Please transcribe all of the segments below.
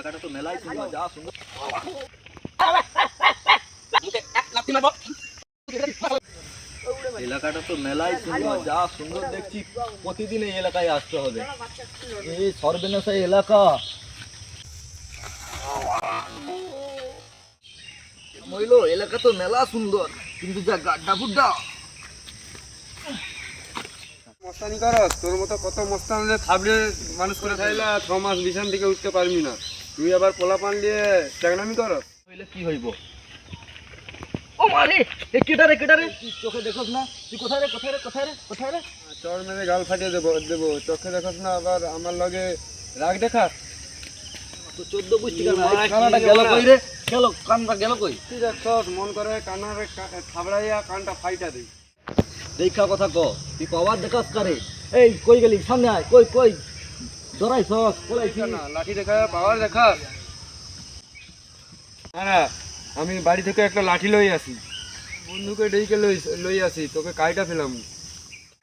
এলাকাটা তো মেলাই সুন্দর, যা সুন্দর। এলাকাটা তো মেলাই সুন্দর, যা সুন্দর দেখছি। প্রতিদিন এই এলাকায় আসতে হবে। এই সর্বনাশা এলাকা। মইলো এলাকা তো মেলা সুন্দর, কিন্তু যা গাড্ডা গুড্ডা। মস্তানি করস, তোর মতো কত মস্তান থাবড়ে মানুষ করে খাইলা 6 মাস বিছান থেকে উঠতে পারবি না। তুই আবার পোলা পান দিয়ে চাগনামি করস, হইলে কি হইব? ও মারে, এ কেটারে কেটারে তুই চোখে দেখছ না? তুই কোথায় রে কোথায় রে কোথায় রে কোথায় রে? চড় মেরে গাল ফাটিয়ে দেবো। চোখে দেখস না, আবার আমার লগে রাগ দেখাস। তো 14 গুষ্টি কানাটা গেল কই রে? গেল কানটা গেল কই? তুই দেখছস, মন করে কানারে থাবড়াইয়া কানটা ফাইটা দেই। দেখা কথা ক, তুই পাওয়ার দেখাস কারে? এই কই গেলি? সামনে আয়। কই কই দরাইছস? পলাইছিস না লাঠি দেখা পাওয়ার দেখাস। হ্যাঁ, আমি বাড়ি থেকে একটা লাঠি লই আসি, বন্ধুকে ডেকে লই আসি, তোকে কাইটা ফেলাম।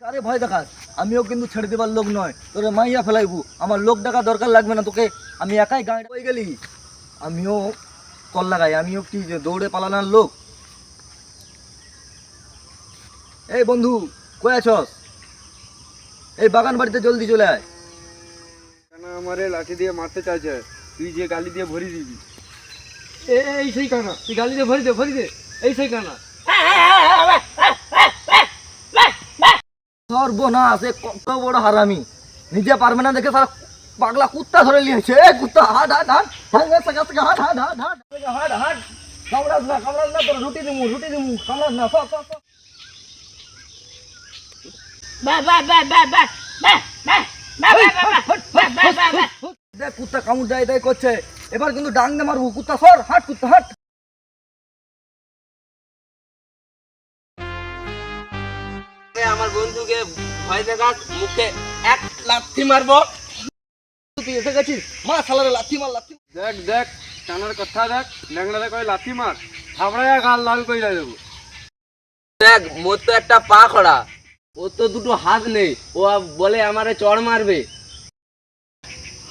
কারে ভয় দেখাস? আমিও কিন্তু ছেড়ে দেবার লোক নয়, তোরে মাইয়া ফেলাইবু। আমার লোক ডাকা দরকার লাগবে না তোকে, আমি একাই গাড়ি কই গেলি? আমিও কল লাগাই, আমিও কি দৌড়ে পালানোর লোক? এই বন্ধু কই আছস? এই বাগান বাড়িতে জলদি চলে আয়। কেন আমারে লাঠি দিয়ে মারতে চাইছে? তুই যে গালি দিয়ে ভরি দিবি। এই সেই কানা, তুই গালি দিয়ে ভরি দে। এই সেই কানা। সর্বনাশ, এ কত বড় হারামি! নিজে পারবে না দেখে সারা পাগলা কুত্তা ধরে নিয়েছে। এ কুত্তা হাট হাট হাট হাট হাট হাট হাট হাট হাট হাট। কামড়াস না তোর রুটি দিমু কামড়াস না। সব দেখ কুত্তা কামড় দেয় করছে, এবার কিন্তু ডাং দিয়ে মারবো। কুত্তা সর, হাট কুত্তা হাট। আমার বন্ধুকে ভয় দেখাস, মুখে এক লাথি মারবো। তুই এসে গেছিস, মার শালারে লাথি মার লাথি। দেখ কানার কথা দেখ, ল্যাংড়া কই লাথি মার, থাবড়াইয়া গাল লাল কইরা দেবো। দেখ মোর তো একটা পা খড়া, ও তো দুটো হাত নেই, ও বলে আমারে চড় মারবে।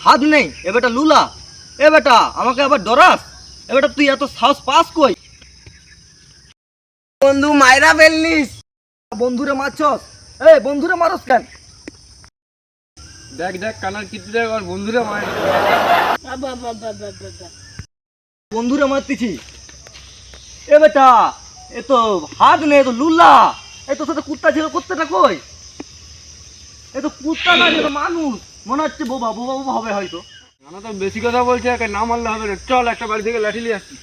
হাত নেই? এ বেটা লুলা, এ বেটা আমাকে আবার ডরাস? এ বেটা তুই এত সাহস পাস কই? বন্ধু মাইরা ফেললিস। বন্ধুরে মারছস? এই বন্ধুরে মারস কেন? দেখ কানার কীর্তি দেখ, আর বন্ধুরা মার। বন্ধুরে মারতেছি? এ বেটা এ তো হাত নেই, এ তো লুলা। এ তোর সাথে কুত্তা ছিল, কুত্তাটা কই? এ তো কুত্তা না, এ তো মানুষ। মনে হচ্ছে বোবা হবে হয়তো। কানা তো বেশি কথা বলছে, একে না মারলে হবে না। চল একটা বাড়ি থেকে লাঠি নিয়ে আসছি।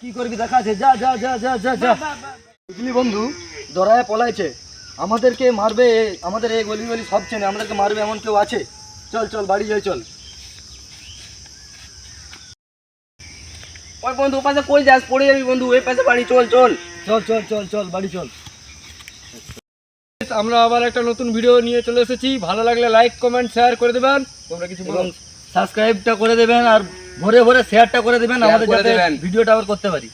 কি করবি দেখা আছে, যা যা যা যা যা যা। বুঝলি বন্ধু, দরায় পলাইছে, আমাদেরকে মারবে। আমাদের এই গলি গলি সব চেনে, আমাদেরকে মারবে এমন কেউ আছে? চল বাড়ি যাই চল। ওই বন্ধু পাশে কই যাস, পড়ে যাবি বন্ধু। এই পাশে বাড়ি, চল বাড়ি চল। আমরা আবার একটা নতুন ভিডিও নিয়ে চলে এসেছি। ভালো লাগলে লাইক কমেন্ট শেয়ার করে দেবেন। তোমরা কিছু এবং সাবস্ক্রাইবটা করে দেবেন, আর ভরে শেয়ারটা করে দেবেন, আমাদের যাতে ভিডিওটা আবার করতে পারি।